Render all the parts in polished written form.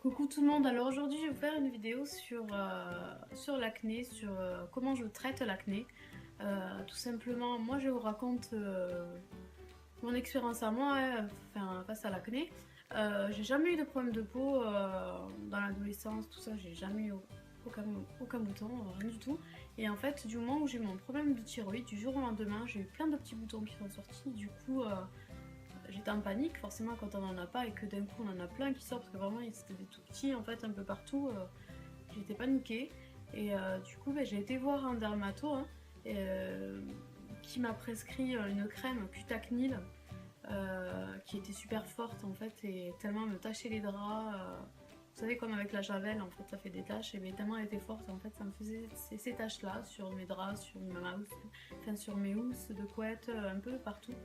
Coucou tout le monde, alors aujourd'hui je vais vous faire une vidéo sur l'acné, sur comment je traite l'acné. Tout simplement, moi je vous raconte mon expérience à moi, enfin, face à l'acné. J'ai jamais eu de problème de peau dans l'adolescence, tout ça, j'ai jamais eu aucun bouton, rien du tout. Et en fait, du moment où j'ai eu mon problème de thyroïde, du jour au lendemain, j'ai eu plein de petits boutons qui sont sortis. Du coup, j'étais en panique, forcément quand on en a pas et que d'un coup on en a plein qui sortent, parce que vraiment c'était des tout petits en fait un peu partout, j'étais paniquée. Et du coup j'ai été voir un dermato hein, qui m'a prescrit une crème Cutacnil qui était super forte en fait et tellement elle me tachait les draps. Vous savez comme avec la javel en fait ça fait des taches et bien, tellement elle était forte en fait ça me faisait ces taches là sur mes draps, sur ma housse, enfin sur mes housses de couette, un peu partout.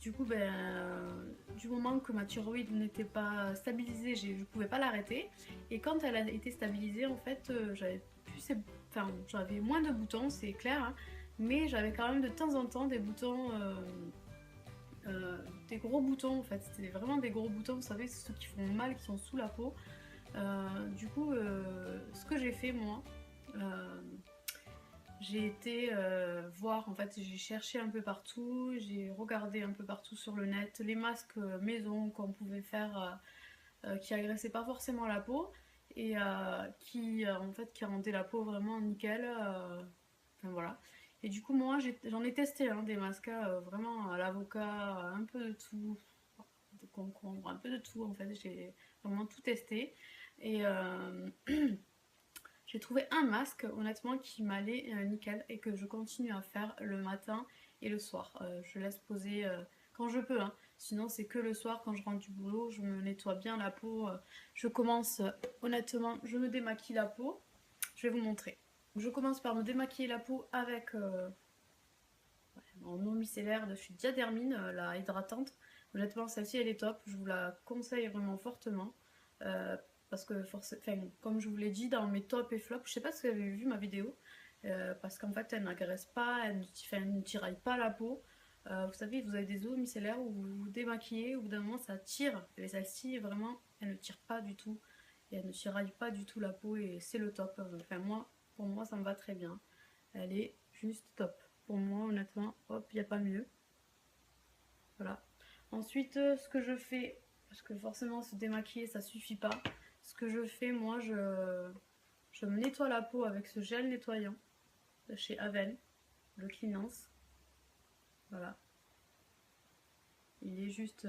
Du coup, du moment que ma thyroïde n'était pas stabilisée, je ne pouvais pas l'arrêter. Et quand elle a été stabilisée, en fait, j'avais moins de boutons, c'est clair, hein, mais j'avais quand même de temps en temps des boutons, des gros boutons en fait. C'était vraiment des gros boutons, vous savez, ceux qui font mal, qui sont sous la peau. Ce que j'ai fait moi, euh, j'ai été voir, en fait, j'ai cherché un peu partout, j'ai regardé un peu partout sur le net les masques maison qu'on pouvait faire qui agressaient pas forcément la peau et en fait qui rendaient la peau vraiment nickel. Enfin voilà. Et du coup moi j'en ai testé hein, des masques vraiment à l'avocat, un peu de tout, de concombre, un peu de tout en fait. J'ai vraiment tout testé et j'ai trouvé un masque, honnêtement, qui m'allait nickel et que je continue à faire le matin et le soir. Je laisse poser quand je peux, hein. Sinon, c'est que le soir, quand je rentre du boulot, je me nettoie bien la peau. Je commence, honnêtement, je me démaquille la peau. Je vais vous montrer. Je commence par me démaquiller la peau avec mon eau micellaire de chez Diadermine, la hydratante. Honnêtement, celle-ci, elle est top. Je vous la conseille vraiment fortement. Euh, Parce que, comme je vous l'ai dit dans mes tops et flops, je sais pas si vous avez vu ma vidéo, parce qu'en fait, elle n'agresse pas, elle ne tiraille pas la peau. Vous savez, vous avez des eaux micellaires où vous vous démaquillez, au bout d'un moment, ça tire. Et celle-ci, vraiment, elle ne tire pas du tout. Et elle ne tiraille pas du tout la peau, et c'est le top. Enfin, pour moi, ça me va très bien. Elle est juste top. Pour moi, honnêtement, hop, il n'y a pas mieux. Voilà. Ensuite, ce que je fais, parce que forcément se démaquiller, ça suffit pas. Ce que je fais, moi, je me nettoie la peau avec ce gel nettoyant de chez Aven, le Cleanance. Voilà. Il est juste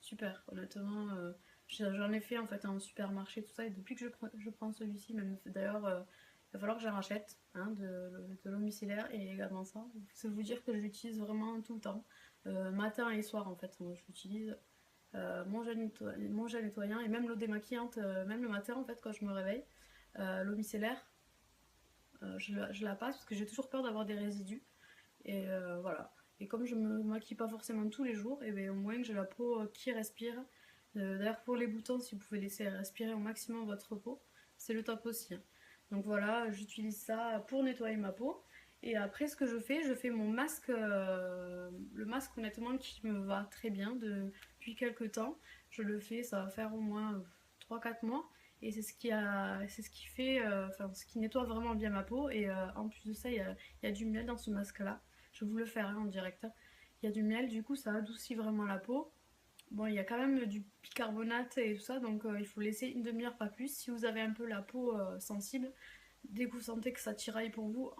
super, honnêtement. J'en ai fait en fait en supermarché, tout ça, et depuis que je prends celui-ci, même d'ailleurs, il va falloir que j'en rachète hein, de l'eau micellaire et également ça. C'est vous dire que je l'utilise vraiment tout le temps, matin et soir en fait. Moi, je l'utilise mon gel nettoyant et même l'eau démaquillante, même le matin en fait quand je me réveille. L'eau micellaire, je la passe parce que j'ai toujours peur d'avoir des résidus. Et voilà. Et comme je me maquille pas forcément tous les jours, et bien au moins que j'ai la peau qui respire. D'ailleurs pour les boutons, si vous pouvez laisser respirer au maximum votre peau, c'est le top aussi, hein. Donc voilà, j'utilise ça pour nettoyer ma peau. Et après ce que je fais mon masque, le masque honnêtement qui me va très bien depuis quelques temps. Je le fais, ça va faire au moins 3-4 mois. Et c'est ce qui fait, enfin ce qui nettoie vraiment bien ma peau. Et en plus de ça, il y a du miel dans ce masque là. Je vais vous le faire hein, en direct. Il y a du miel, du coup ça adoucit vraiment la peau. Bon, il y a quand même du bicarbonate et tout ça, donc il faut laisser une demi-heure, pas plus. Si vous avez un peu la peau sensible, dès que vous sentez que ça tiraille pour vous,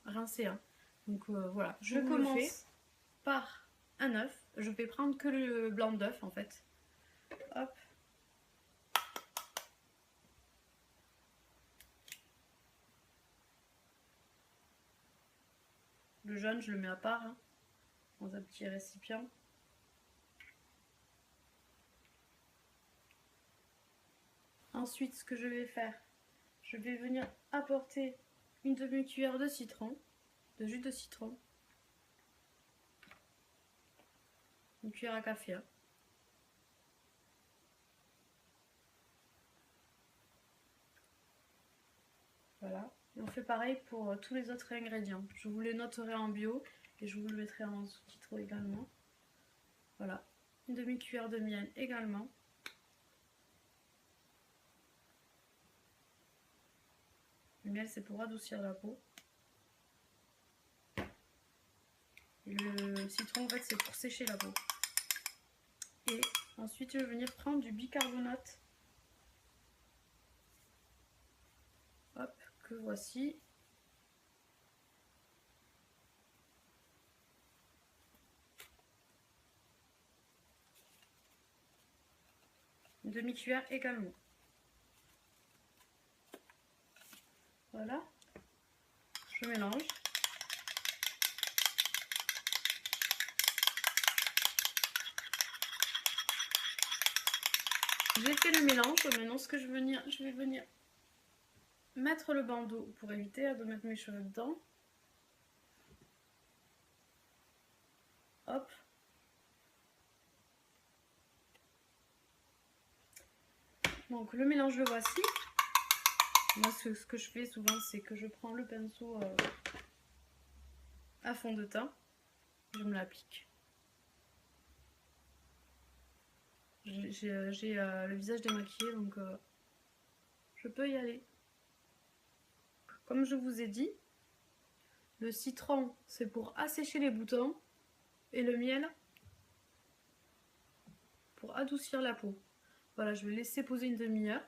rincez, hein. Donc voilà, je commence par un œuf. Je vais prendre que le blanc d'œuf en fait. Hop. Le jaune, je le mets à part hein, dans un petit récipient. Ensuite, ce que je vais faire, je vais venir apporter une demi-cuillère de citron, de jus de citron, une cuillère à café, hein. Voilà. Et on fait pareil pour tous les autres ingrédients. Je vous les noterai en bio et je vous le mettrai en sous-titre également. Voilà. Une demi-cuillère de miel également. Le miel, c'est pour adoucir la peau. Et le citron, en fait, c'est pour sécher la peau. Et ensuite, je vais venir prendre du bicarbonate. Hop, que voici. Une demi-cuillère également. Voilà. Je mélange. J'ai fait le mélange. Maintenant, ce que je vais venir mettre le bandeau pour éviter de mettre mes cheveux dedans. Hop. Donc le mélange le voici. Moi ce que je fais souvent c'est que je prends le pinceau à fond de teint. Je me l'applique. J'ai le visage démaquillé donc je peux y aller. Comme je vous ai dit, le citron c'est pour assécher les boutons et le miel pour adoucir la peau. Voilà, je vais laisser poser une demi-heure.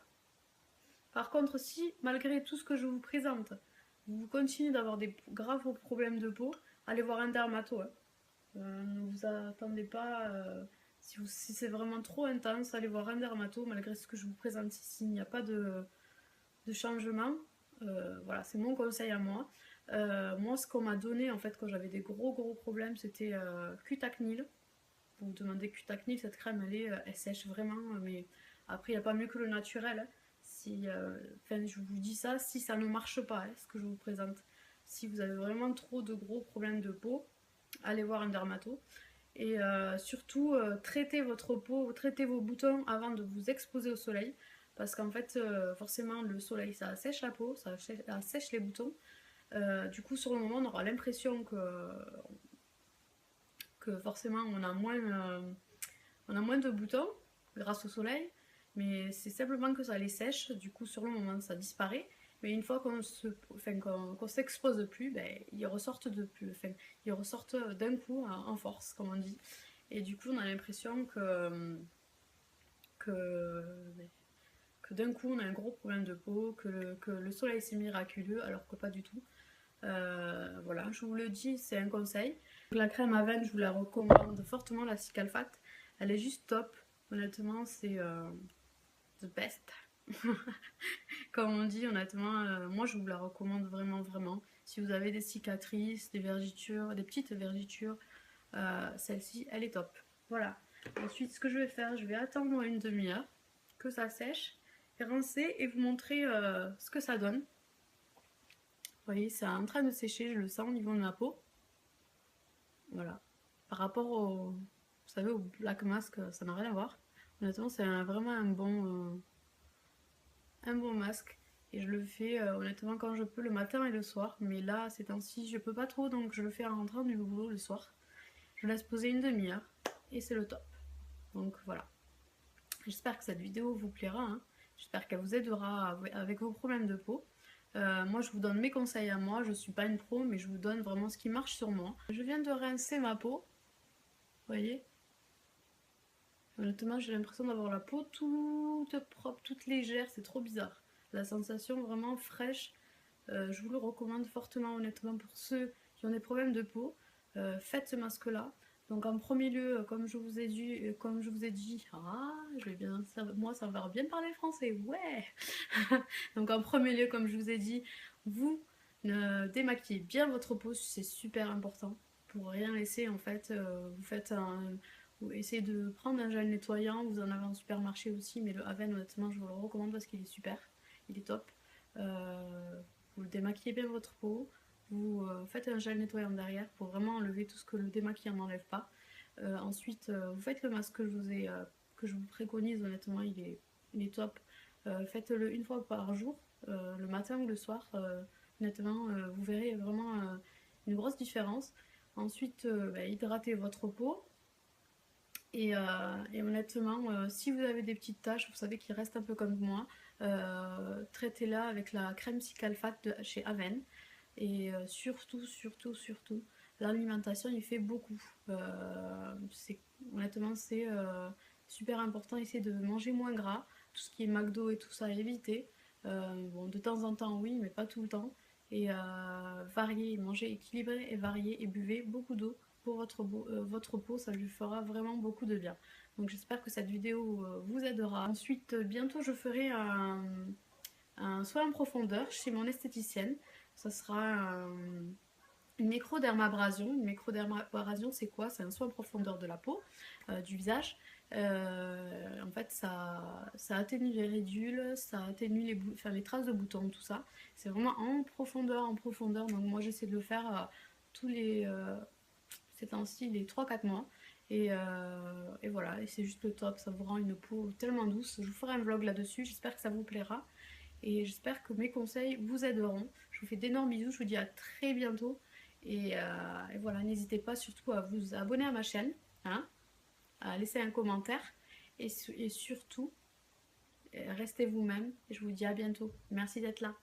Par contre, si malgré tout ce que je vous présente, vous continuez d'avoir des graves problèmes de peau, allez voir un dermato. Hein. Ne vous attendez pas, si c'est vraiment trop intense, allez voir un dermato. Malgré ce que je vous présente ici, il n'y a pas de changement. Voilà, c'est mon conseil à moi. Moi, ce qu'on m'a donné en fait quand j'avais des gros problèmes, c'était Cutacnil. Vous vous demandez Cutacnil, cette crème, elle sèche vraiment, mais après, il n'y a pas mieux que le naturel. Hein. Si, je vous dis ça, si ça ne marche pas, hein, ce que je vous présente, si vous avez vraiment trop de gros problèmes de peau, allez voir un dermato. Et surtout, traitez votre peau, traitez vos boutons avant de vous exposer au soleil. Parce qu'en fait, forcément, le soleil, ça assèche la peau, ça assèche les boutons. Du coup, sur le moment, on aura l'impression que forcément, on a moins de boutons grâce au soleil. Mais c'est simplement que ça les sèche. Du coup, sur le moment, ça disparaît. Mais une fois qu'on s'expose plus, ben, ils ressortent ils ressortent d'un coup en force, comme on dit. Et du coup, on a l'impression que d'un coup, on a un gros problème de peau, que le soleil c'est miraculeux, alors que pas du tout. Voilà, je vous le dis, c'est un conseil. La crème à veine, je vous la recommande fortement, la Cicalfate. Elle est juste top. Honnêtement, c'est the best. Comme on dit, honnêtement, moi je vous la recommande vraiment. Si vous avez des cicatrices, des vergitures, des petites vergitures, celle-ci, elle est top. Voilà. Ensuite, ce que je vais faire, je vais attendre une demi-heure que ça sèche, rincer et vous montrer ce que ça donne. Vous voyez, c'est en train de sécher, je le sens au niveau de ma peau. Voilà. Par rapport au, vous savez, au Black Mask, ça n'a rien à voir. Honnêtement, c'est vraiment un bon masque. Et je le fais honnêtement quand je peux, le matin et le soir. Mais là, ces temps-ci, je peux pas trop, donc je le fais en rentrant du boulot le soir. Je laisse poser une demi-heure et c'est le top. Donc voilà. J'espère que cette vidéo vous plaira. Hein. J'espère qu'elle vous aidera avec vos problèmes de peau. Moi, je vous donne mes conseils à moi. Je suis pas une pro, mais je vous donne vraiment ce qui marche sur moi. Je viens de rincer ma peau. Vous voyez? Honnêtement, j'ai l'impression d'avoir la peau toute propre, toute légère. C'est trop bizarre. La sensation vraiment fraîche. Je vous le recommande fortement, honnêtement, pour ceux qui ont des problèmes de peau. Faites ce masque-là. Donc en premier lieu, comme je vous ai dit, moi ça va bien parler français, ouais. Donc en premier lieu, comme je vous ai dit, vous démaquillez bien votre peau, c'est super important. Pour rien laisser en fait, vous essayez de prendre un gel nettoyant, vous en avez en supermarché aussi, mais le Aven honnêtement je vous le recommande parce qu'il est super, il est top. Vous démaquillez bien votre peau, vous faites un gel nettoyant derrière pour vraiment enlever tout ce que le démaquillant n'enlève pas. Ensuite, vous faites le masque que je vous préconise, honnêtement, il est top. Faites-le une fois par jour, le matin ou le soir. Honnêtement, vous verrez vraiment une grosse différence. Ensuite, hydratez votre peau. Et honnêtement, si vous avez des petites taches, vous savez qui restent un peu comme moi, traitez-la avec la crème Cicalfate de chez Aven. Et surtout, surtout, surtout, l'alimentation, il fait beaucoup. Honnêtement, c'est super important. Essayez de manger moins gras. Tout ce qui est McDo et tout ça, évitez. Bon, de temps en temps, oui, mais pas tout le temps. Et variez, mangez équilibré et varié et buvez beaucoup d'eau pour votre peau. Ça lui fera vraiment beaucoup de bien. Donc j'espère que cette vidéo vous aidera. Ensuite, bientôt, je ferai un soin en profondeur chez mon esthéticienne. Ça sera une microdermabrasion. Une microdermabrasion, c'est quoi? C'est un soin en profondeur de la peau, du visage. En fait, ça atténue les ridules, ça atténue les traces de boutons, tout ça. C'est vraiment en profondeur, en profondeur. Donc moi, j'essaie de le faire tous les... ces temps-ci, les 3-4 mois. Et voilà, et c'est juste le top. Ça vous rend une peau tellement douce. Je vous ferai un vlog là-dessus. J'espère que ça vous plaira. Et j'espère que mes conseils vous aideront. Je vous fais d'énormes bisous, je vous dis à très bientôt. Et voilà, n'hésitez pas surtout à vous abonner à ma chaîne, hein, à laisser un commentaire. Et surtout, restez vous-même. Et je vous dis à bientôt. Merci d'être là.